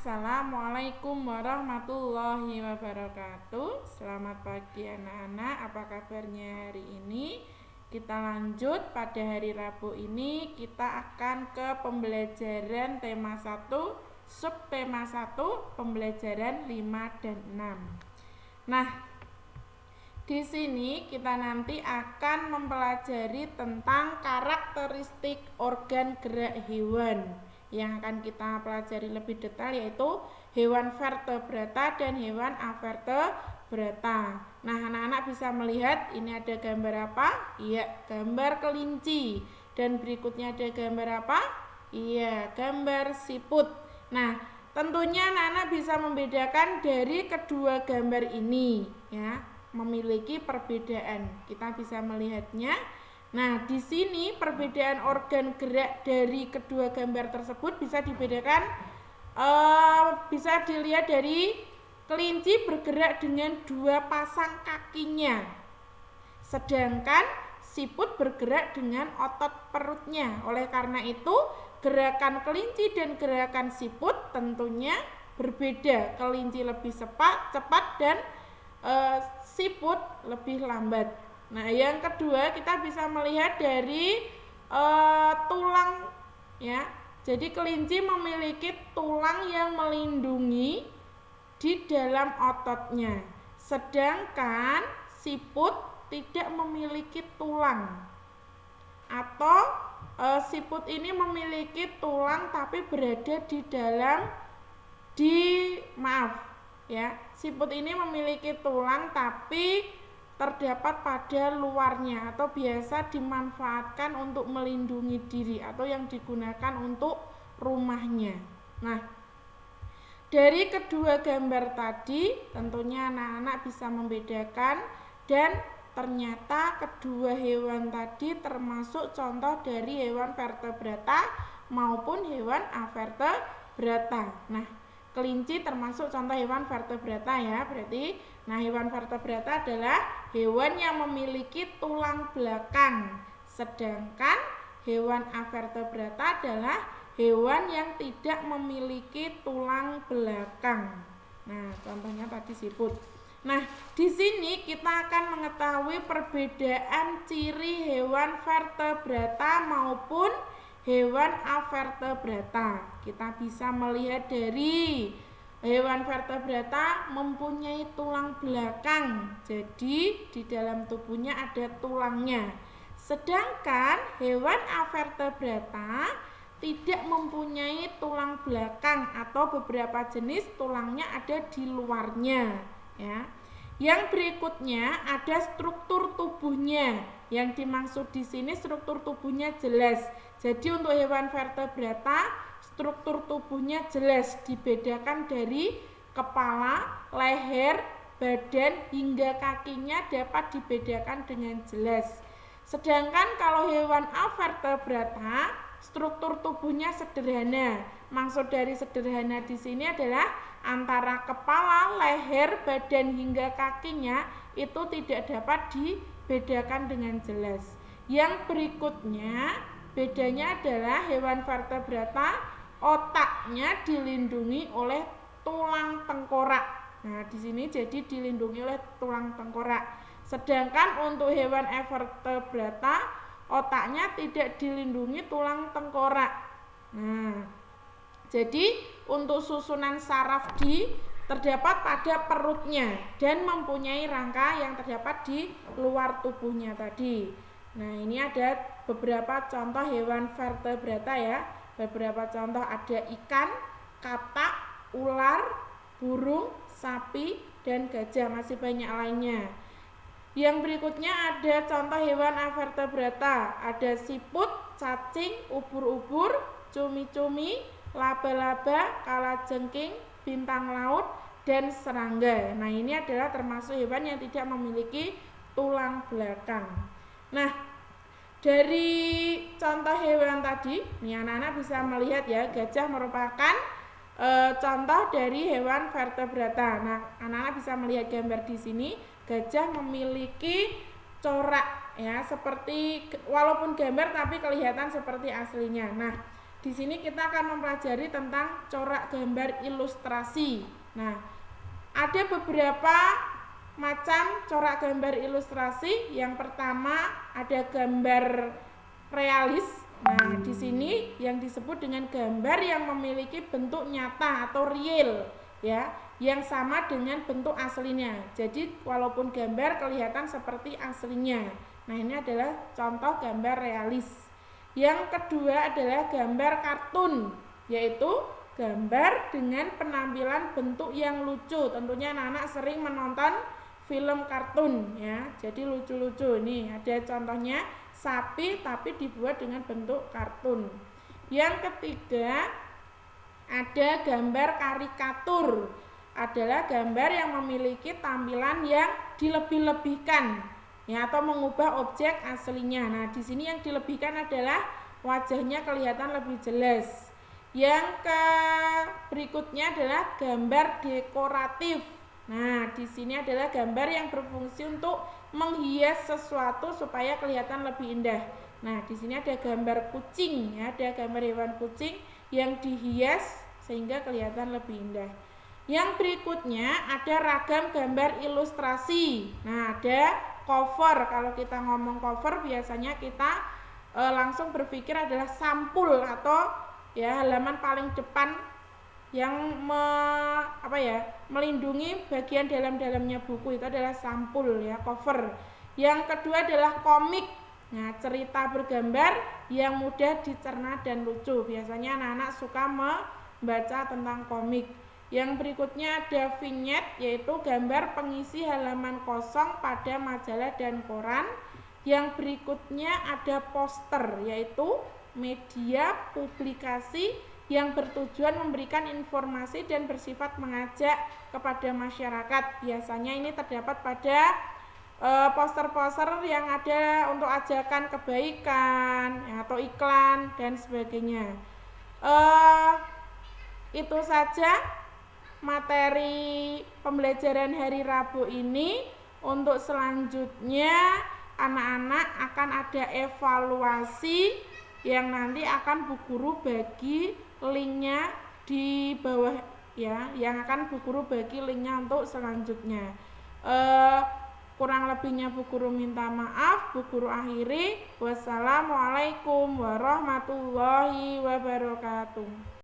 Assalamualaikum warahmatullahi wabarakatuh. Selamat pagi anak-anak, apa kabarnya hari ini? Kita lanjut pada hari Rabu ini. Kita akan ke pembelajaran tema 1, subtema 1, pembelajaran 5 dan 6. Nah, di sini kita nanti akan mempelajari tentang karakteristik organ gerak hewan. Yang akan kita pelajari lebih detail yaitu hewan vertebrata dan hewan avertebrata. Nah, anak-anak bisa melihat ini ada gambar apa? Iya, gambar kelinci. Dan berikutnya ada gambar apa? Iya, gambar siput. Nah, tentunya anak-anak bisa membedakan dari kedua gambar ini, ya, memiliki perbedaan. Kita bisa melihatnya. Nah, di sini perbedaan organ gerak dari kedua gambar tersebut bisa dibedakan, bisa dilihat dari kelinci bergerak dengan 2 pasang kakinya, sedangkan siput bergerak dengan otot perutnya. Oleh karena itu, gerakan kelinci dan gerakan siput tentunya berbeda. Kelinci lebih cepat dan siput lebih lambat. Nah, yang kedua kita bisa melihat dari tulang, ya. Jadi kelinci memiliki tulang yang melindungi di dalam ototnya, sedangkan siput tidak memiliki tulang. Atau siput ini memiliki tulang tapi berada siput ini memiliki tulang tapi terdapat pada luarnya atau biasa dimanfaatkan untuk melindungi diri atau yang digunakan untuk rumahnya. Nah, dari kedua gambar tadi tentunya anak-anak bisa membedakan, dan ternyata kedua hewan tadi termasuk contoh dari hewan vertebrata maupun hewan avertebrata. Nah, kelinci termasuk contoh hewan vertebrata, ya, berarti. Nah, hewan vertebrata adalah hewan yang memiliki tulang belakang, sedangkan hewan avertebrata adalah hewan yang tidak memiliki tulang belakang. Nah, contohnya tadi siput. Nah, di sini kita akan mengetahui perbedaan ciri hewan vertebrata maupun hewan avertebrata. Kita bisa melihat dari hewan vertebrata mempunyai tulang belakang, jadi di dalam tubuhnya ada tulangnya. Sedangkan hewan avertebrata tidak mempunyai tulang belakang atau beberapa jenis tulangnya ada di luarnya, ya. Yang berikutnya ada struktur tubuhnya. Yang dimaksud di sini struktur tubuhnya jelas. Jadi untuk hewan vertebrata struktur tubuhnya jelas, dibedakan dari kepala, leher, badan hingga kakinya dapat dibedakan dengan jelas. Sedangkan kalau hewan avertebrata struktur tubuhnya sederhana. Maksud dari sederhana di sini adalah antara kepala, leher, badan hingga kakinya itu tidak dapat dibedakan dengan jelas. Yang berikutnya bedanya adalah hewan vertebrata otaknya dilindungi oleh tulang tengkorak. Nah, di sini jadi dilindungi oleh tulang tengkorak. Sedangkan untuk hewan vertebrata otaknya tidak dilindungi tulang tengkorak. Nah, jadi untuk susunan saraf terdapat pada perutnya dan mempunyai rangka yang terdapat di luar tubuhnya tadi. Nah, ini ada beberapa contoh hewan vertebrata, ya. Beberapa contoh ada ikan, katak, ular, burung, sapi, dan gajah, masih banyak lainnya. Yang berikutnya ada contoh hewan avertebrata, ada siput, cacing, ubur-ubur, cumi-cumi, laba-laba, kalajengking, bintang laut, dan serangga. Nah, ini adalah termasuk hewan yang tidak memiliki tulang belakang. Nah, dari contoh hewan tadi, nih anak-anak bisa melihat, ya, gajah merupakan contoh dari hewan vertebrata. Nah, anak-anak bisa melihat gambar di sini, gajah memiliki corak, ya, seperti walaupun gambar tapi kelihatan seperti aslinya. Nah, Di sini kita akan mempelajari tentang corak gambar ilustrasi. Nah, ada beberapa macam corak gambar ilustrasi. Yang pertama ada gambar realis. Nah, di sini yang disebut dengan gambar yang memiliki bentuk nyata atau real, ya, yang sama dengan bentuk aslinya. Jadi, walaupun gambar kelihatan seperti aslinya. Nah, ini adalah contoh gambar realis. Yang kedua adalah gambar kartun, yaitu gambar dengan penampilan bentuk yang lucu. Tentunya anak-anak sering menonton film kartun, ya, jadi lucu-lucu. Ini ada contohnya sapi tapi dibuat dengan bentuk kartun. Yang ketiga ada gambar karikatur, adalah gambar yang memiliki tampilan yang dilebih-lebihkan, ya, atau mengubah objek aslinya. Nah, di sini yang dilebihkan adalah wajahnya kelihatan lebih jelas. Yang berikutnya adalah gambar dekoratif. Nah, di sini adalah gambar yang berfungsi untuk menghias sesuatu supaya kelihatan lebih indah. Nah, di sini ada gambar kucing, ya, ada gambar hewan kucing yang dihias sehingga kelihatan lebih indah. Yang berikutnya ada ragam gambar ilustrasi. Nah, ada cover. Kalau kita ngomong cover biasanya kita langsung berpikir adalah sampul atau, ya, halaman paling depan yang melindungi bagian dalam-dalamnya buku, itu adalah sampul, ya, cover. Yang kedua adalah komik. Nah, cerita bergambar yang mudah dicerna dan lucu. Biasanya anak-anak suka membaca tentang komik. Yang berikutnya ada vignette, yaitu gambar pengisi halaman kosong pada majalah dan koran. Yang berikutnya ada poster, yaitu media publikasi yang bertujuan memberikan informasi dan bersifat mengajak kepada masyarakat. Biasanya ini terdapat pada poster-poster yang ada untuk ajakan kebaikan, ya, atau iklan dan sebagainya. Itu saja materi pembelajaran hari Rabu ini. Untuk selanjutnya anak-anak akan ada evaluasi yang nanti akan Bu Guru bagi linknya di bawah, ya, yang akan Bu Guru bagi linknya untuk selanjutnya. Kurang lebihnya Bu Guru minta maaf. Bu Guru akhiri. Wassalamualaikum warahmatullahi wabarakatuh.